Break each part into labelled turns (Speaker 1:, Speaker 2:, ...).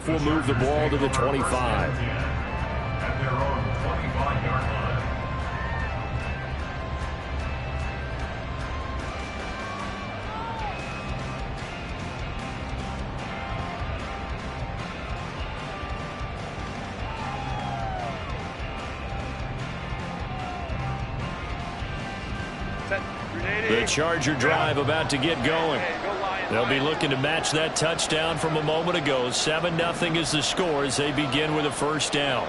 Speaker 1: kickoff will move the ball to the 25.
Speaker 2: At their own 25-yard line.
Speaker 1: The Charger drive about to get going. They'll be looking to match that touchdown from a moment ago. 7-0 is the score as they begin with a first down.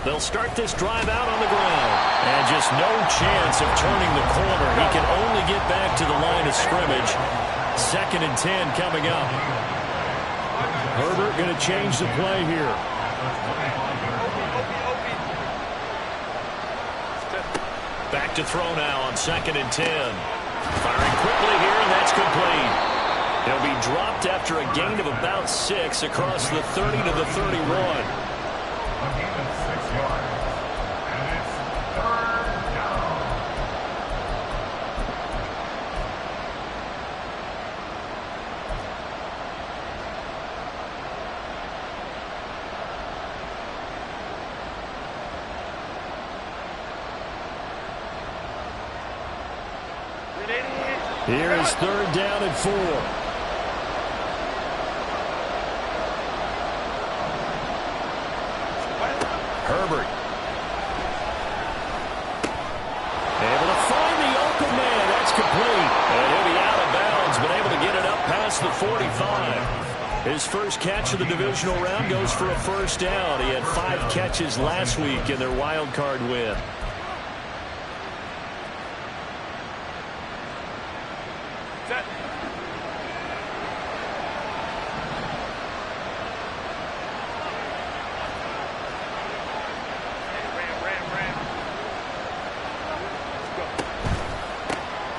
Speaker 1: They'll start this drive out on the ground. And just no chance of turning the corner. He can only get back to the line of scrimmage. 2nd and 10 coming up. Herbert going to change the play here. Back to throw now on 2nd and 10. Firing quickly here, and that's complete. He'll be dropped after a gain of about 6 across the 30 to the 31.
Speaker 2: A gain of 6 yards. And it's 3rd down.
Speaker 1: Here is 3rd down and 4. Herbert. Able to find the open man. That's complete. And he'll be out of bounds, but able to get it up past the 45. His first catch of the divisional round goes for a first down. He had 5 catches last week in their wild card win.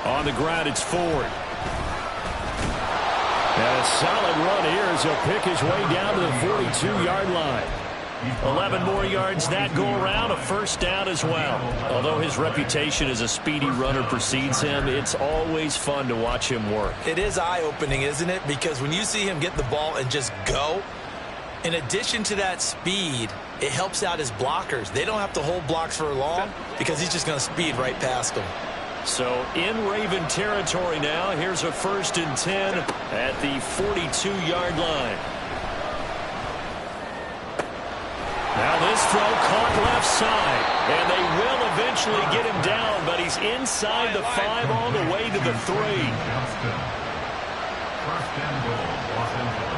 Speaker 1: On the ground, it's Ford. And a solid run here as he'll pick his way down to the 42-yard line. 11 more yards that go around, a first down as well. Although his reputation as a speedy runner precedes him, it's always fun to watch him work.
Speaker 3: It is eye-opening, isn't it? Because when you see him get the ball and just go, in addition to that speed, it helps out his blockers. They don't have to hold blocks for long because he's just going to speed right past them.
Speaker 1: So in Raven territory now, here's a 1st and 10 at the 42-yard line. Now this throw caught left side, and they will eventually get him down, but he's inside the 5 all the way to the 3.
Speaker 2: 1st and goal, Los Angeles.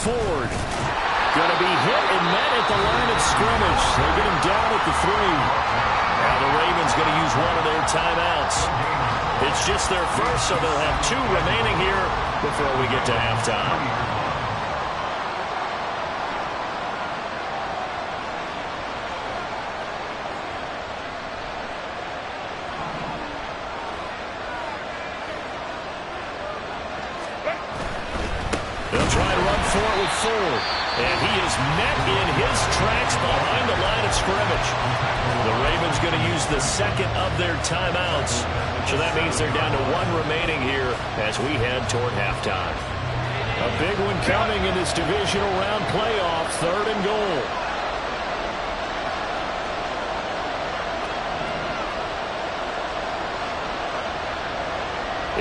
Speaker 1: Ford going to be hit and met at the line of scrimmage. They get him down at the 3. Now the Ravens going to use one of their timeouts. It's just their first, so they'll have 2 remaining here before we get to halftime. They'll try to run for it with Ford. And he is met in his tracks behind the line of scrimmage. The Ravens going to use the 2nd of their timeouts. So that means they're down to 1 remaining here as we head toward halftime. A big one coming in this divisional round playoff. 3rd and goal.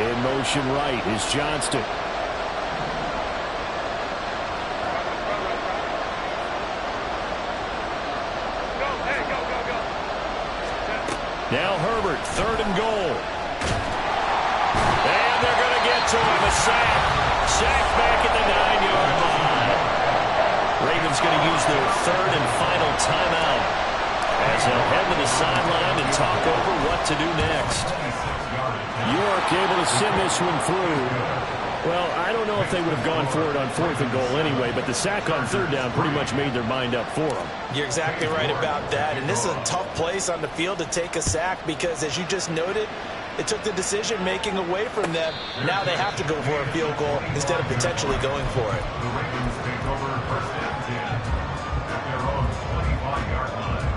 Speaker 1: In motion right is Johnston. Now Herbert, 3rd and goal. And they're going to get to him. A sack. Sack back at the 9-yard line. Ravens going to use their third and final timeout as they'll head to the sideline and talk over what to do next.
Speaker 4: York able to send this one through. Well, I don't know if they would have gone for it on 4th and goal anyway, but the sack on 3rd down pretty much made their mind up for them.
Speaker 3: You're exactly right about that, and this is a tough place on the field to take a sack because, as you just noted, it took the decision-making away from them. Now they have to go for a field goal instead of potentially going for it.
Speaker 2: The Ravens take over 1st and 10 at their own 25-yard line.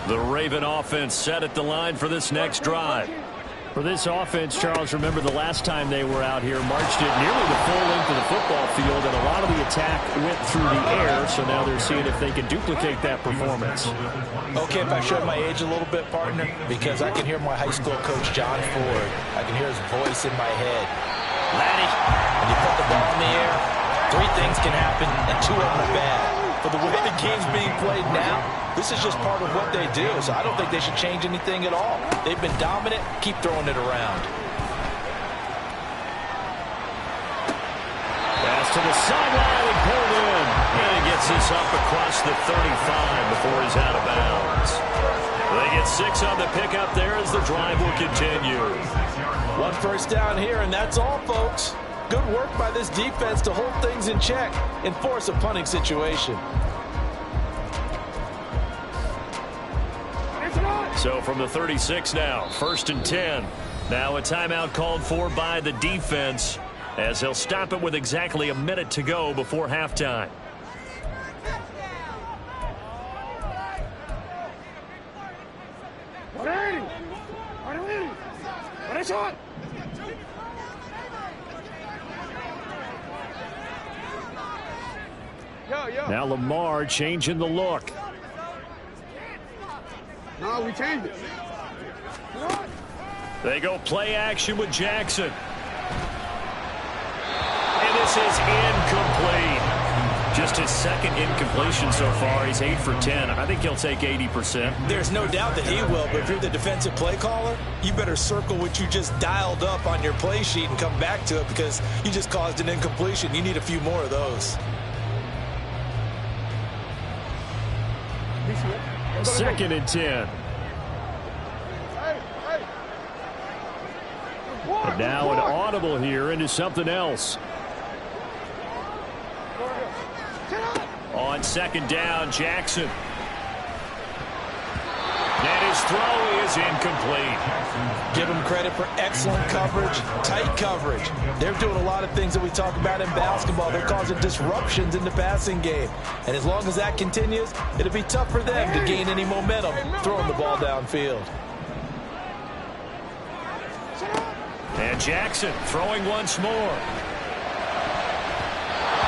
Speaker 4: The Raven offense set at the line for this next drive. For this offense, Charles, remember the last time they were out here, marched it nearly the full length of the football field, and a lot of the attack went through the air, so now they're seeing if they can duplicate that performance.
Speaker 3: Okay, if I showed my age a little bit, partner, because I can hear my high school coach, John Ford. I can hear his voice in my head. Laddie, when you put the ball in the air, 3 things can happen, and 2 of them are bad. But the way the game's being played now, this is just part of what they do, so I don't think they should change anything at all. They've been dominant. Keep throwing it around.
Speaker 4: Pass to the sideline and pulled in.
Speaker 1: And he gets this up across the 35 before he's out of bounds. They get 6 on the pickup there as the drive will continue.
Speaker 3: 1 first down here, and that's all, folks. Good work by this defense to hold things in check and force a punting situation.
Speaker 4: So from the 36 now, 1st and 10. Now a timeout called for by the defense as they'll stop it with exactly a minute to go before halftime. Now Lamar changing the look.
Speaker 5: No, we changed it.
Speaker 4: They go play action with Jackson. And this is incomplete. Just his 2nd incompletion so far. He's 8 for 10. I think he'll take 80%.
Speaker 3: There's no doubt that he will, but if you're the defensive play caller, you better circle what you just dialed up on your play sheet and come back to it because you just caused an incompletion. You need a few more of those.
Speaker 4: 2nd and 10. And now an audible here into something else. On 2nd down, Jackson. And his throw is incomplete.
Speaker 3: Give him credit for excellent coverage, tight coverage. They're doing a lot of things that we talk about in basketball. They're causing disruptions in the passing game. And as long as that continues, it'll be tough for them to gain any momentum throwing the ball downfield.
Speaker 4: And Jackson throwing once more.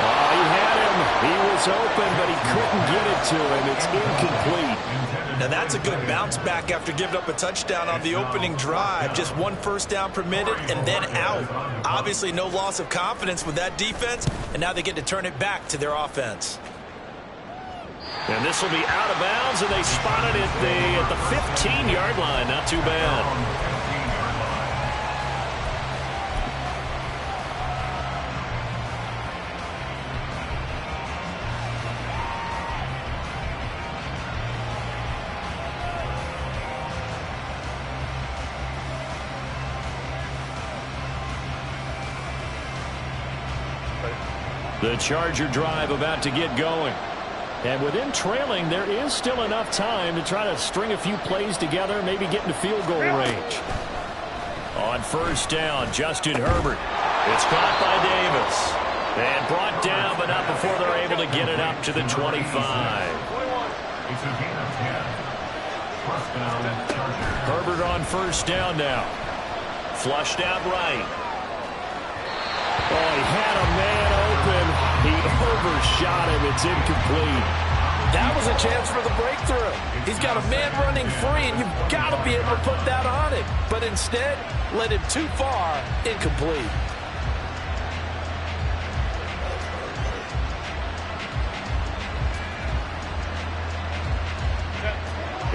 Speaker 4: Oh, he had him. He was open, but he couldn't get it to him. It's incomplete.
Speaker 3: Now that's a good bounce back after giving up a touchdown on the opening drive. Just 1 first down permitted and then out. Obviously no loss of confidence with that defense, and now they get to turn it back to their offense.
Speaker 4: And this will be out of bounds, and they spotted it at the 15-yard line. Not too bad. The Charger drive about to get going. And with them trailing, there is still enough time to try to string a few plays together, maybe get into field goal range. On 1st down, Justin Herbert. It's caught by Davis. And brought down, but not before they're able to get it up to the 25.
Speaker 2: It's a gain of 10. First down, Chargers.
Speaker 4: Herbert on 1st down now. Flushed out right. Oh, he had a man open. He overshot him. It's incomplete.
Speaker 3: That was a chance for the breakthrough. He's got a man running free, and you've got to be able to put that on him. But instead, led him too far, incomplete.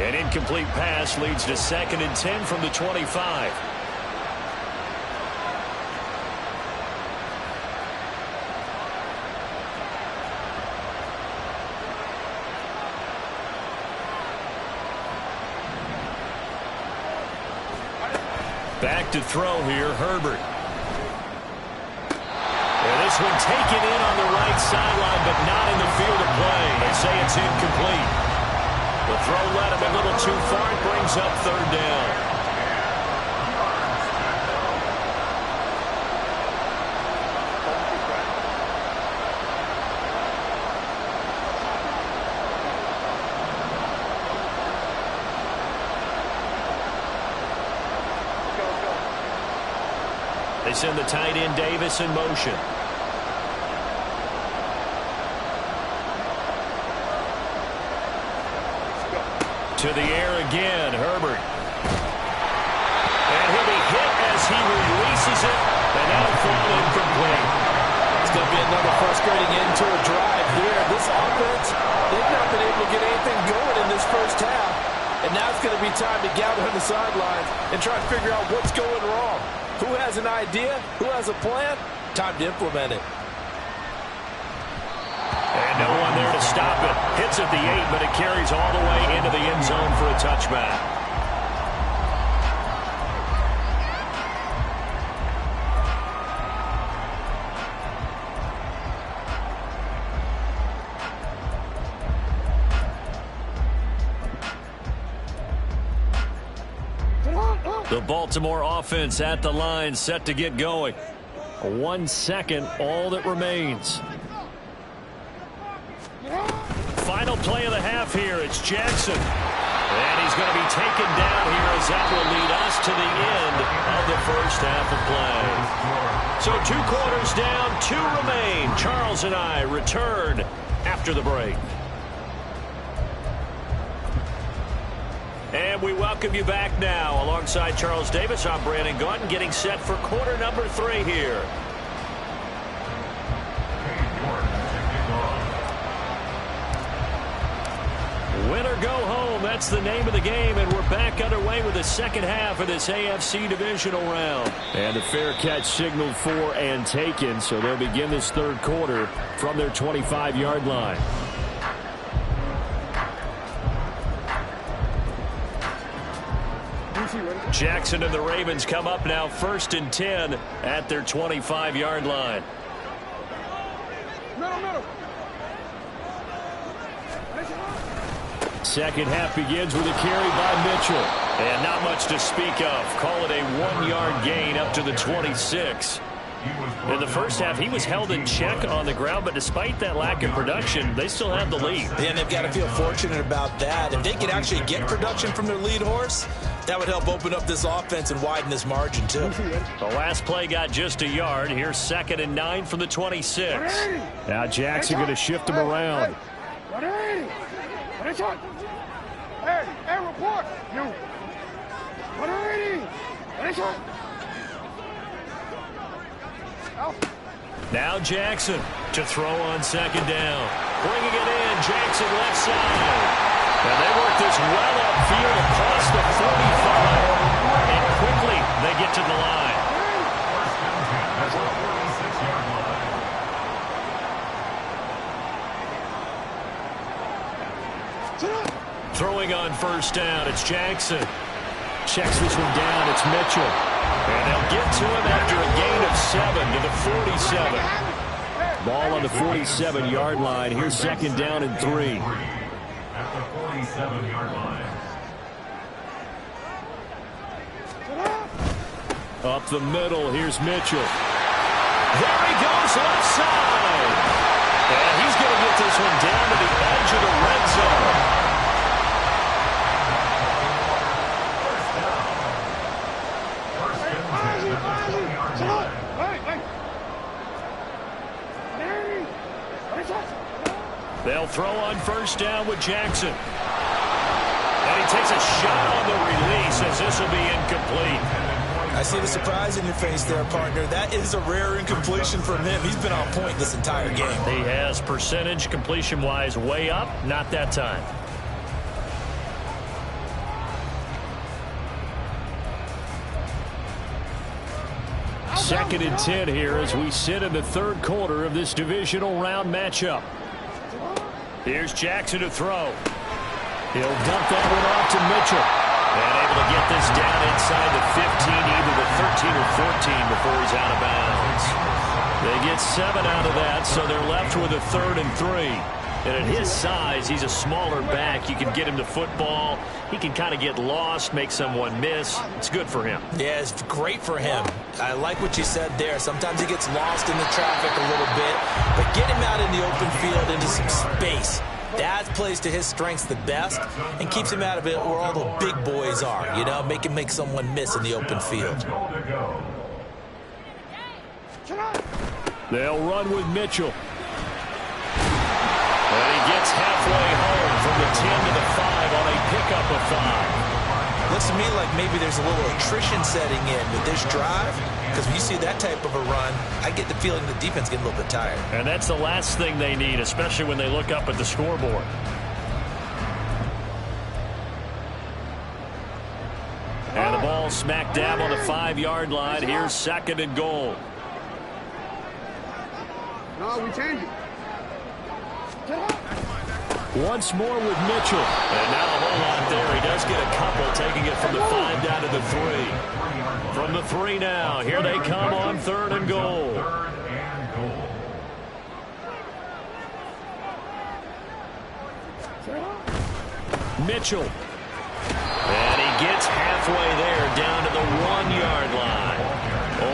Speaker 1: An incomplete pass leads to 2nd and 10 from the 25. Back to throw here, Herbert. And this one taken in on the right sideline, but not in the field of play. They say it's incomplete. The throw led him a little too far. It brings up 3rd down. They send the tight end Davis in motion. To the air again, Herbert. And he'll be hit as he releases it, and that'll fall incomplete.
Speaker 3: It's going to be another frustrating end to a drive here. This offense, they've not been able to get anything going in this first half. And now it's going to be time to gather on the sidelines and try to figure out what's going wrong. Who has an idea? Who has a plan? Time to implement it.
Speaker 1: And no one there to stop it. Hits at the 8, but it carries all the way into the end zone for a touchback. The Baltimore offense at the line, set to get going. 1 second, all that remains. Final play of the half here. It's Jackson. And he's going to be taken down here as that will lead us to the end of the first half of play. So 2 quarters down, 2 remain. Charles and I return after the break. And we welcome you back now. Alongside Charles Davis, I'm Brandon Gaudin, getting set for quarter number 3 here. Win or go home, that's the name of the game, and we're back underway with the second half of this AFC divisional round.
Speaker 4: And a fair catch signaled for and taken, so they'll begin this 3rd quarter from their 25-yard line.
Speaker 1: Jackson and the Ravens come up now 1st and 10 at their 25-yard line.
Speaker 4: Second half begins with a carry by Mitchell.
Speaker 1: And not much to speak of. Call it a 1-yard gain up to the 26. In the first half, he was held in check on the ground, but despite that lack of production, they still have the lead.
Speaker 3: And they've got to feel fortunate about that. If they could actually get production from their lead horse, that would help open up this offense and widen this margin, too.
Speaker 1: The last play got just a yard. Here's 2nd and 9 from the 26.
Speaker 4: Now Jackson going to shift him around.
Speaker 2: Hey, report! You!
Speaker 1: Now Jackson to throw on 2nd down. Bringing it in, Jackson left side. And they work this well upfield across the 45. And quickly they get to the line. Throwing on 1st down, it's Jackson.
Speaker 4: Checks this one down, it's Mitchell.
Speaker 1: And they'll get to him after a gain of 7 to the 47.
Speaker 4: Ball on the 47-yard line. Here's 2nd down and 3.
Speaker 2: At the 47-yard line.
Speaker 4: Up the middle, here's Mitchell.
Speaker 1: There he goes, left side. And he's going to get this one down to the edge of the red zone. They'll throw on 1st down with Jackson. And he takes a shot on the release as this will be incomplete.
Speaker 3: I see the surprise in your face there, partner. That is a rare incompletion from him. He's been on point this entire game.
Speaker 1: He has percentage completion-wise way up. Not that time.
Speaker 4: 2nd and 10 here as we sit in the third quarter of this divisional round matchup. Here's Jackson to throw. He'll dump that one off to Mitchell. And able to get this down inside the 15, either the 13 or 14 before he's out of bounds. They get 7 out of that, so they're left with a 3rd and 3. And at his size, he's a smaller back. You can get him to football. He can kind of get lost, make someone miss. It's good for him.
Speaker 3: Yeah, it's great for him. I like what you said there. Sometimes he gets lost in the traffic a little bit. But get him out in the open field into some space. That plays to his strengths the best and keeps him out of it where all the big boys are. You know, make him make someone miss in the open field.
Speaker 4: They'll run with Mitchell. And he gets halfway home from the 10 to the 5 on a pickup of 5.
Speaker 3: Looks to me like maybe there's a little attrition setting in with this drive, because when you see that type of a run, I get the feeling the defense getting a little bit tired.
Speaker 4: And that's the last thing they need, especially when they look up at the scoreboard. And the ball smack dab on the 5-yard line. Here's 2nd and goal.
Speaker 5: No, we change it.
Speaker 4: Once more with Mitchell.
Speaker 1: And now a whole lot there. He does get a couple, taking it from the 5 down to the 3.
Speaker 4: From the 3 now. Here they come on 3rd and goal. Mitchell.
Speaker 1: And he gets halfway there, down to the 1-yard line.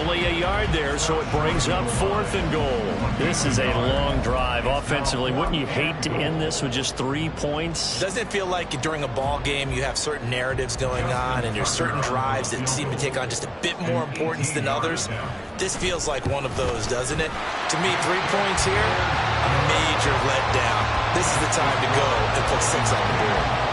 Speaker 4: Only a yard there, so it brings up 4th and goal. This is a long drive offensively. Wouldn't you hate to end this with just 3 points?
Speaker 3: Doesn't it feel like during a ball game you have certain narratives going on and there's certain drives that seem to take on just a bit more importance than others? This feels like one of those, doesn't it? To me, 3 points here, a major letdown. This is the time to go and put 6 on the board.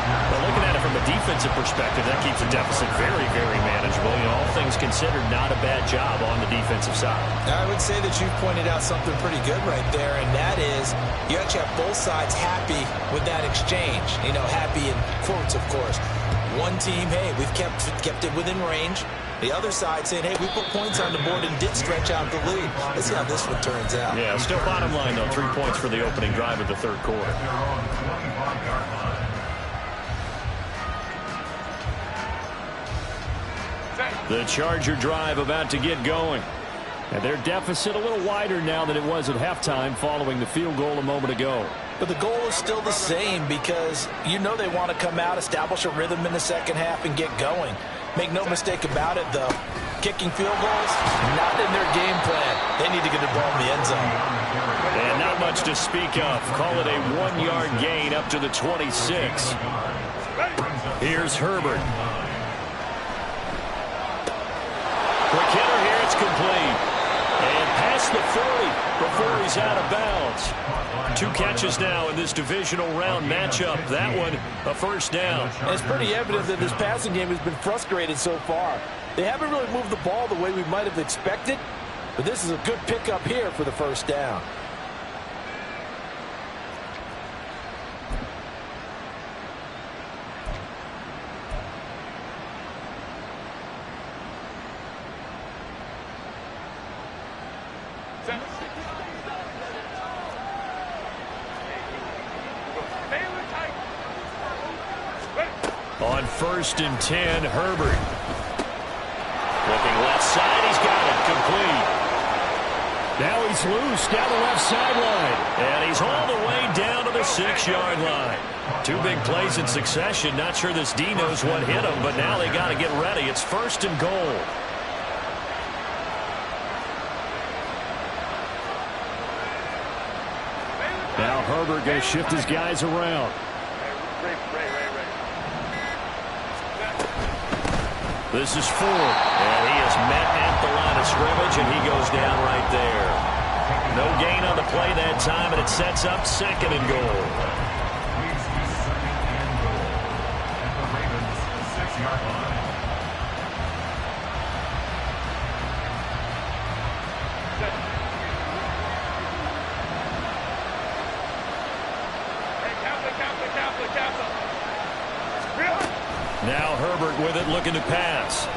Speaker 4: But looking at it from a defensive perspective, that keeps the deficit very, very manageable. You know, all things considered, not a bad job on the defensive side.
Speaker 3: I would say that you've pointed out something pretty good right there, and that is you actually have both sides happy with that exchange. You know, happy in quotes, of course. One team, hey, we've kept it within range. The other side saying, hey, we put points on the board and did stretch out the lead. Let's see how this one turns out.
Speaker 4: Yeah, still bottom line, though, 3 points for the opening drive of the third quarter. The Charger drive about to get going. And their deficit a little wider now than it was at halftime following the field goal a moment ago.
Speaker 3: But the goal is still the same because you know they want to come out, establish a rhythm in the second half, and get going. Make no mistake about it, though. Kicking field goals, not in their game plan. They need to get the ball in the end zone.
Speaker 4: And not much to speak of. Call it a 1-yard gain up to the 26. Here's Herbert. Quick hitter here, it's complete. And past the 40 before he's out of bounds. 2 catches now in this divisional round matchup. That one, a first down.
Speaker 6: And it's pretty evident that this passing game has been frustrated so far. They haven't really moved the ball the way we might have expected, but this is a good pickup here for the first down.
Speaker 4: On 1st and 10, Herbert. Looking left side, he's got it, complete. Now he's loose down the left sideline. And he's all the way down to the 6-yard line. 2 big plays in succession. Not sure this D knows what hit him, but now they got to get ready. It's 1st and goal. Now Herbert going to shift his guys around. This is Ford, and he is met at the line of scrimmage, and he goes down right there. No gain on the play that time, and it sets up 2nd and goal. Now Herbert with it, looking to pass.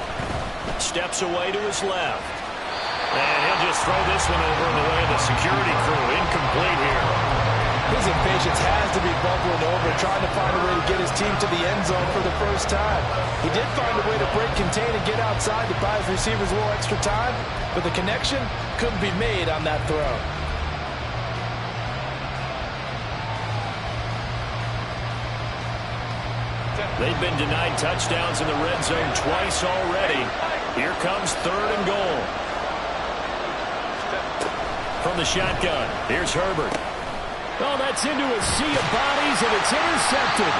Speaker 4: Steps away to his left.
Speaker 1: And he'll just throw this one over in the way of the security crew. Incomplete here.
Speaker 6: His impatience has to be bubbling over, trying to find a way to get his team to the end zone for the first time. He did find a way to break, contain, and get outside to buy his receivers a little extra time, but the connection couldn't be made on that throw.
Speaker 1: They've been denied touchdowns in the red zone twice already. Here comes 3rd and goal. From the shotgun, here's Herbert.
Speaker 4: Oh, that's into a sea of bodies, and it's intercepted.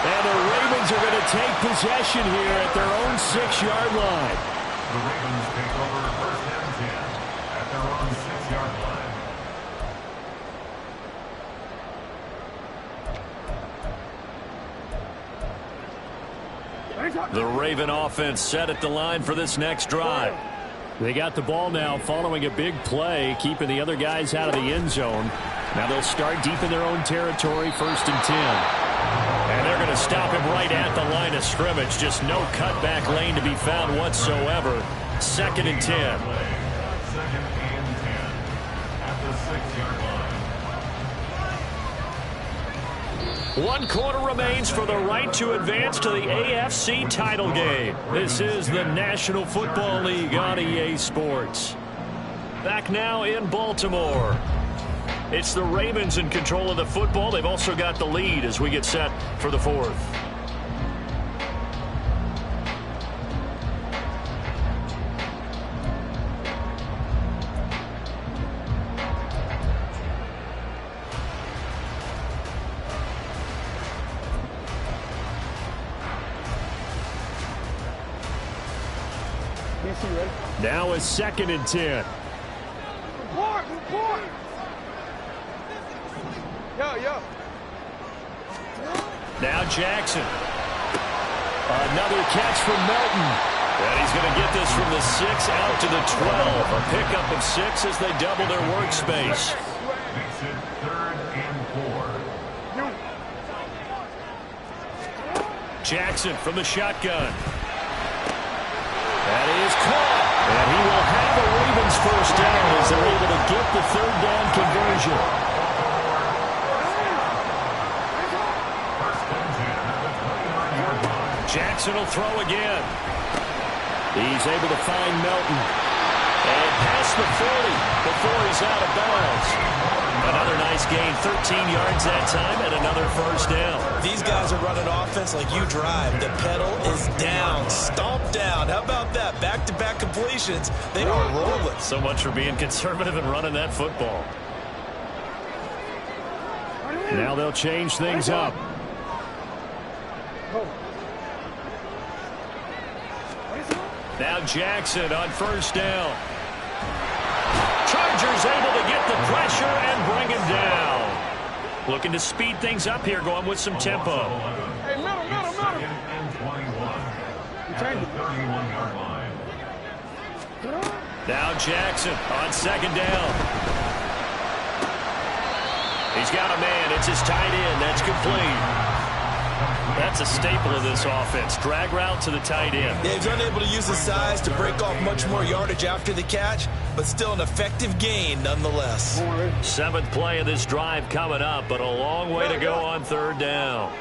Speaker 4: And the Ravens are going to take possession here at their own 6-yard line.
Speaker 2: The Ravens take over 1st and 10 at their own 6-yard line.
Speaker 1: The Raven offense set at the line for this next drive.
Speaker 4: They got the ball now following a big play, keeping the other guys out of the end zone. Now they'll start deep in their own territory, 1st and 10.
Speaker 1: And they're going to stop him right at the line of scrimmage. Just no cutback lane to be found whatsoever. 2nd and 10.
Speaker 2: 2nd and 10 at the 6-yard line.
Speaker 1: 1 quarter remains for the right to advance to the AFC title game. This is the National Football League on EA Sports. Back now in Baltimore. It's the Ravens in control of the football. They've also got the lead as we get set for the 4th.
Speaker 4: Now is 2nd and 10.
Speaker 1: Now Jackson. Another catch from Melton. And he's going to get this from the 6 out to the 12. A pickup of 6 as they double their workspace.
Speaker 2: Makes it 3rd and 4.
Speaker 1: Jackson from the shotgun. That is caught. And he will have a Ravens first down as they're able to get the 3rd down conversion. Jackson will throw again. He's able to find Melton. And past the 40 before he's out of bounds. Another nice gain, 13 yards that time, and another first down.
Speaker 6: These guys are running offense like you drive. The pedal is down, stomped down. How about that? Back-to-back completions. They are rolling.
Speaker 1: So much for being conservative and running that football.
Speaker 4: Now they'll change things up.
Speaker 1: Now Jackson on first down. Chargers able to get the pressure and bring him down. Looking to speed things up here, going with some tempo.
Speaker 2: Hey, middle. 2nd and 21 at the 31-yard line.
Speaker 1: Now Jackson on 2nd down. He's got a man. It's his tight end. That's complete. That's a staple of this offense. Drag route to the tight end.
Speaker 6: Yeah, he's unable to use his size to break off much more yardage after the catch, but still an effective gain nonetheless.
Speaker 1: 7th play of this drive coming up, but a long way to go on 3rd down.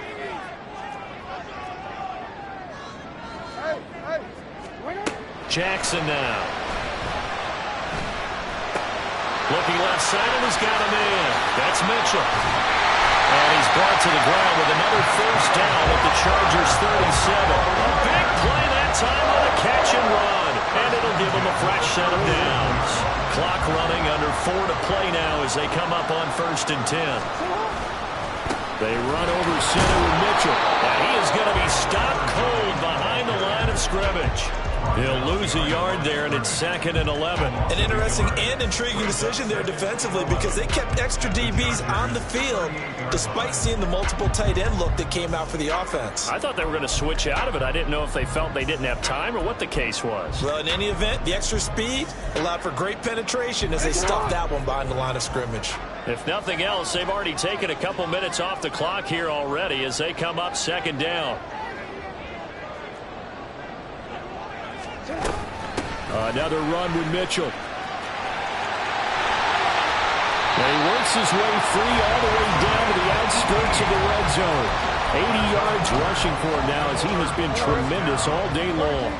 Speaker 1: Jackson now. Looking left side, and he's got a man. That's Mitchell. And he's brought to the ground with another first down at the Chargers' 37. A big play that time on a catch and run. And it'll give them a fresh set of downs. Clock running under 4 to play now as they come up on 1st and 10. They run over center with Mitchell. And he is going to be stopped cold behind the line of scrimmage. He'll lose a yard there, and it's 2nd and 11.
Speaker 6: An interesting and intriguing decision there defensively because they kept extra DBs on the field despite seeing the multiple tight end look that came out for the offense.
Speaker 1: I thought they were going to switch out of it. I didn't know if they felt they didn't have time or what the case was.
Speaker 6: Well, in any event, the extra speed allowed for great penetration as they stuffed that one behind the line of scrimmage.
Speaker 1: If nothing else, they've already taken a couple minutes off the clock here already as they come up 2nd down.
Speaker 4: Another run with Mitchell. And he works his way free all the way down to the outskirts of the red zone. 80 yards rushing for him now as he has been tremendous all day long.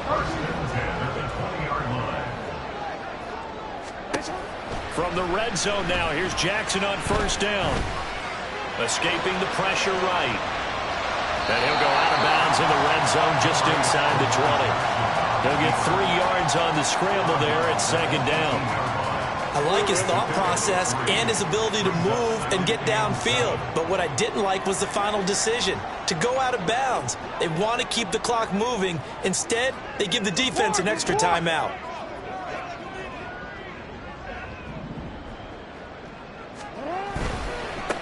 Speaker 1: From the red zone now, here's Jackson on first down. Escaping the pressure right. And he'll go out of bounds in the red zone just inside the 20. He'll get 3 yards on the scramble there at second down.
Speaker 3: I like his thought process and his ability to move and get downfield. But what I didn't like was the final decision, to go out of bounds. They want to keep the clock moving. Instead, they give the defense an extra timeout.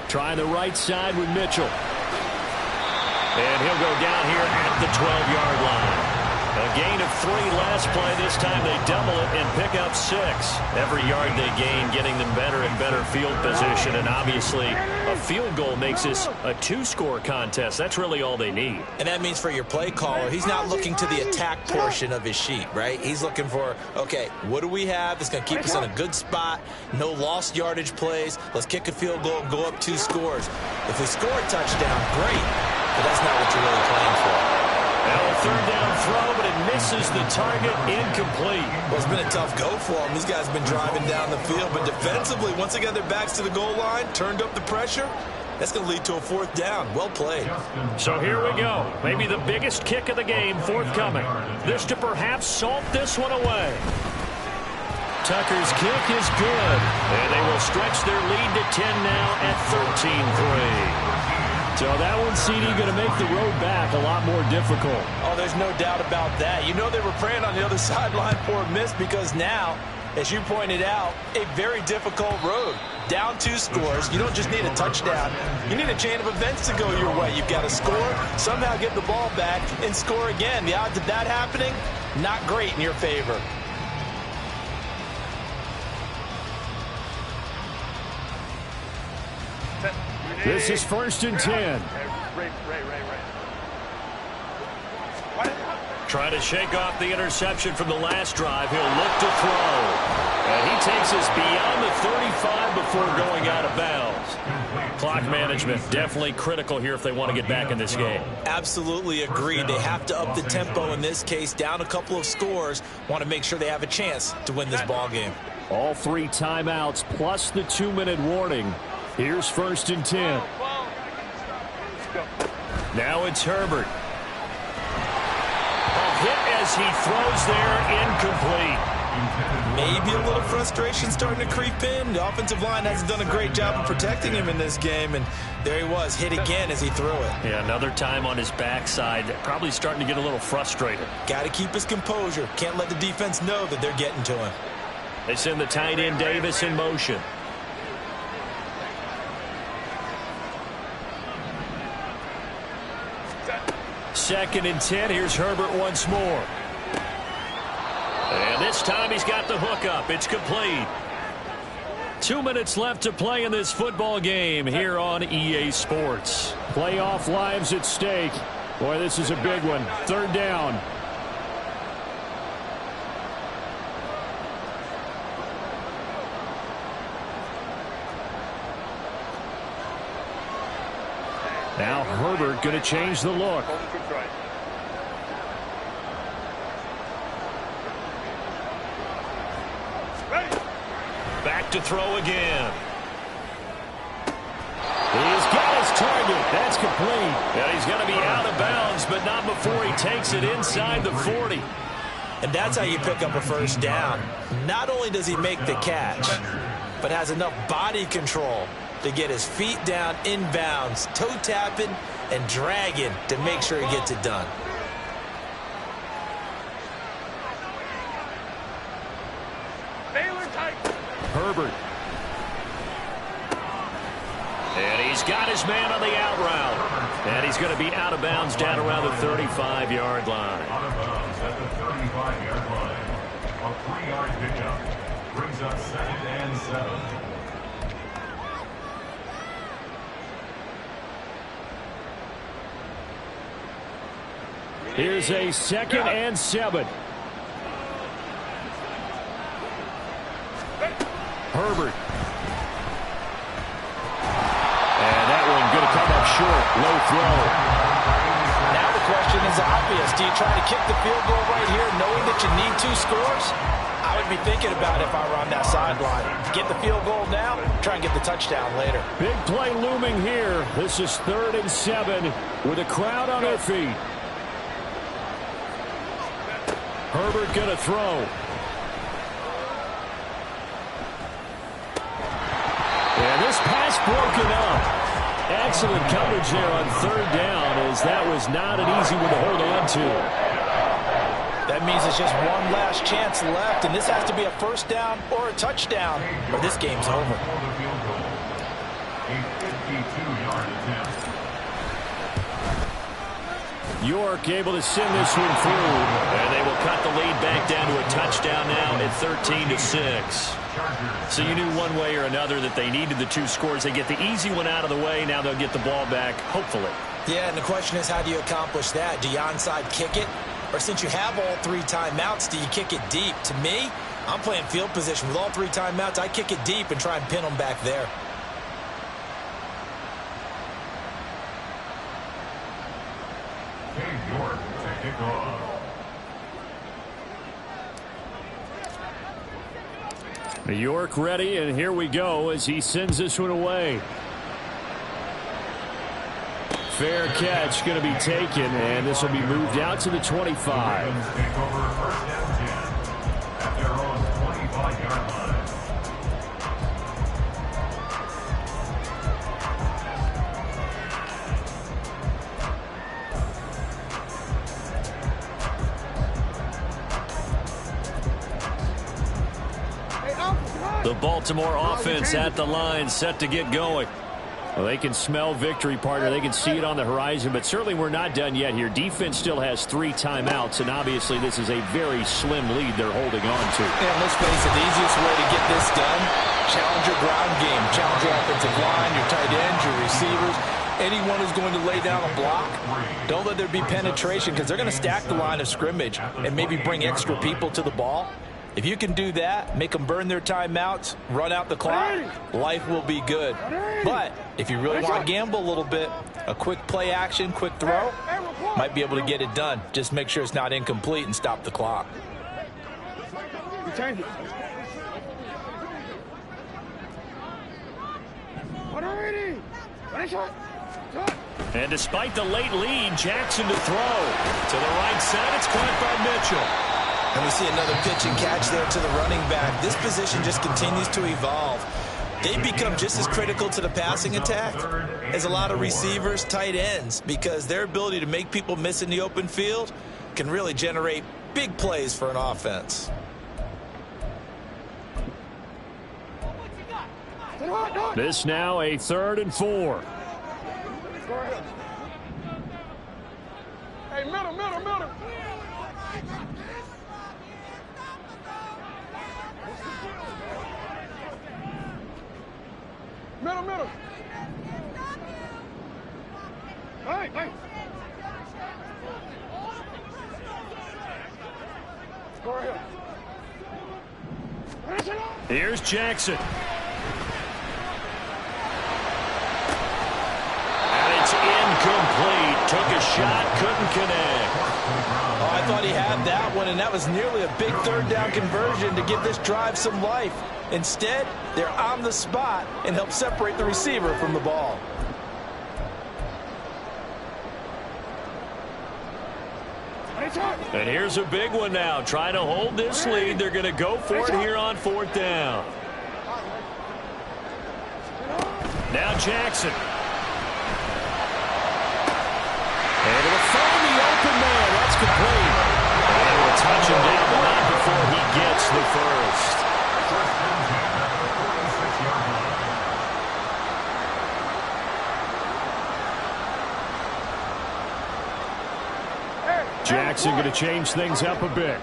Speaker 4: Trying the right side with Mitchell.
Speaker 1: And he'll go down here at the 12-yard line. A gain of 3 last play. This time they double it and pick up 6. Every yard they gain getting them better and better field position. And obviously a field goal makes this a 2-score contest. That's really all they need.
Speaker 3: And that means for your play caller, he's not looking to the attack portion of his sheet, right? He's looking for, okay, what do we have that's going to keep us in a good spot? No lost yardage plays. Let's kick a field goal and go up 2 scores. If we score a touchdown, great. But that's not what you're really playing for.
Speaker 1: Well, a third down throw, but it misses the target, incomplete.
Speaker 3: Well, it's been a tough go for them. These guys have been driving down the field, but defensively, once they got their backs to the goal line, turned up the pressure, that's going to lead to a 4th down. Well played.
Speaker 1: So here we go. Maybe the biggest kick of the game forthcoming. This to perhaps salt this one away. Tucker's kick is good. And they will stretch their lead to 10 now at 13-3.
Speaker 4: So that one, CD, going to make the road back a lot more difficult.
Speaker 3: Oh, there's no doubt about that. You know they were praying on the other sideline for a miss because now, as you pointed out, a very difficult road. Down 2 scores. You don't just need a touchdown. You need a chain of events to go your way. You've got to score, somehow get the ball back, and score again. The odds of that happening, not great in your favor.
Speaker 4: This is 1st and 10.
Speaker 1: Trying to shake off the interception from the last drive. He'll look to throw. And he takes us beyond the 35 before going out of bounds. Clock management definitely critical here if they want to get back in this game.
Speaker 3: Absolutely agreed. They have to up the tempo in this case, down a couple of scores. Want to make sure they have a chance to win this ball game.
Speaker 4: All 3 timeouts plus the 2-minute warning. Here's 1st and 10.
Speaker 1: Now it's Herbert. A hit as he throws there, incomplete.
Speaker 3: Maybe a little frustration starting to creep in. The offensive line hasn't done a great job of protecting him in this game, and there he was, hit again as he threw it.
Speaker 1: Yeah, another time on his backside. Probably starting to get a little frustrated.
Speaker 3: Got to keep his composure. Can't let the defense know that they're getting to him.
Speaker 1: They send the tight end Davis in motion. Second and 10. Here's Herbert once more. And this time he's got the hook up. It's complete. 2 minutes left to play in this football game here on EA Sports.
Speaker 4: Playoff lives at stake. Boy, this is a big one. 3rd down. Now Herbert going to change the look.
Speaker 1: Back to throw again.
Speaker 4: He's got his target. That's complete.
Speaker 1: Yeah, he's going to be out of bounds, but not before he takes it inside the 40.
Speaker 3: And that's how you pick up a 1st down. Not only does he make the catch, but has enough body control to get his feet down inbounds, toe tapping and dragging to make sure he gets it done.
Speaker 4: Herbert.
Speaker 1: And he's got his man on the out route. And he's going to be out of bounds down around the 35-yard line.
Speaker 2: Out of bounds at the 35-yard line. A 3-yard pickup brings up 2nd and 7.
Speaker 4: Here's a 2nd and 7. Herbert. And that one going to come up short. Low throw.
Speaker 6: Now the question is obvious. Do you try to kick the field goal right here knowing that you need 2 scores? I would be thinking about it if I were on that sideline. Get the field goal now, try and get the touchdown later.
Speaker 4: Big play looming here. This is 3rd and 7 with a crowd on their feet. Herbert going to throw. And this pass broken up. Excellent coverage there on 3rd down, as that was not an easy one to hold on to.
Speaker 6: That means it's just one last chance left, and this has to be a 1st down or a touchdown, or this game's over.
Speaker 2: A 52-yard attempt.
Speaker 4: York able to send this one through.
Speaker 1: And they will cut the lead back down to a touchdown now at 13-6. So you knew one way or another that they needed the 2 scores. They get the easy one out of the way. Now they'll get the ball back, hopefully.
Speaker 3: Yeah, and the question is, how do you accomplish that? Do you onside kick it? Or since you have all 3 timeouts, do you kick it deep? To me, I'm playing field position with all 3 timeouts. I kick it deep and try and pin them back there.
Speaker 2: York to kick off.
Speaker 4: York ready, and here we go as he sends this one away. Fair catch going to be taken, and this will be moved out to the 25.
Speaker 2: Ravens take over 1st and 10 at their own 25-yard line.
Speaker 4: The Baltimore offense at the line, set to get going. Well, they can smell victory, partner. They can see it on the horizon, but certainly we're not done yet here. Defense still has 3 timeouts, and obviously this is a very slim lead they're holding on to.
Speaker 6: And let's face it, the easiest way to get this done, challenge your ground game, challenge your offensive line, your tight ends, your receivers, anyone who's going to lay down a block. Don't let there be penetration, because they're going to stack the line of scrimmage and maybe bring extra people to the ball. If you can do that, make them burn their timeouts, run out the clock, life will be good. But if you really want to gamble a little bit, a quick play action, quick throw, might be able to get it done. Just make sure it's not incomplete and stop the clock.
Speaker 4: And despite the late lead, Jackson to throw. To the right side, it's caught by Mitchell.
Speaker 3: And we see another pitch and catch there to the running back. This position just continues to evolve. They become just as critical to the passing attack as a lot of receivers, tight ends, because their ability to make people miss in the open field can really generate big plays for an offense.
Speaker 4: This now a 3rd and 4.
Speaker 5: Hey, middle. Middle. Hey. Go ahead.
Speaker 4: Here's Jackson.
Speaker 1: And it's incomplete. Took a shot, couldn't connect.
Speaker 6: Oh, I thought he had that one, and that was nearly a big 3rd down conversion to give this drive some life. Instead, they're on the spot and help separate the receiver from the ball.
Speaker 4: And here's a big one now. Trying to hold this lead. They're going to go for it here on 4th down. Now Jackson. And it'll find the open man. That's complete. And it will touch him down, but not before he gets the first. Jackson going to change things up a bit.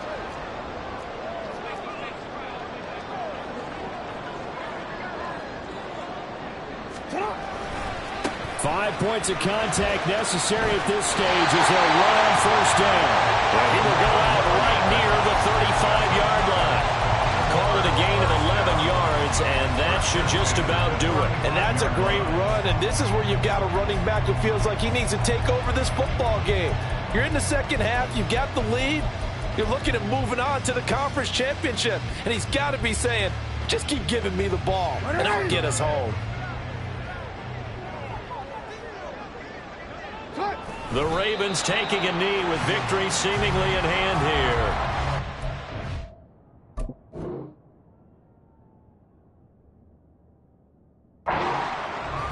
Speaker 4: Five points of contact necessary at this stage as they'll run on 1st down. And he will go out right near the 35-yard line. Call it a gain of 11 yards.
Speaker 1: yards, and that should just about do it.
Speaker 6: And that's a great run, and this is where you've got a running back who feels like he needs to take over this football game. You're in the second half, you got the lead, you're looking at moving on to the conference championship, and he's got to be saying, just keep giving me the ball, and I'll get us home.
Speaker 1: The Ravens taking a knee with victory seemingly in hand here.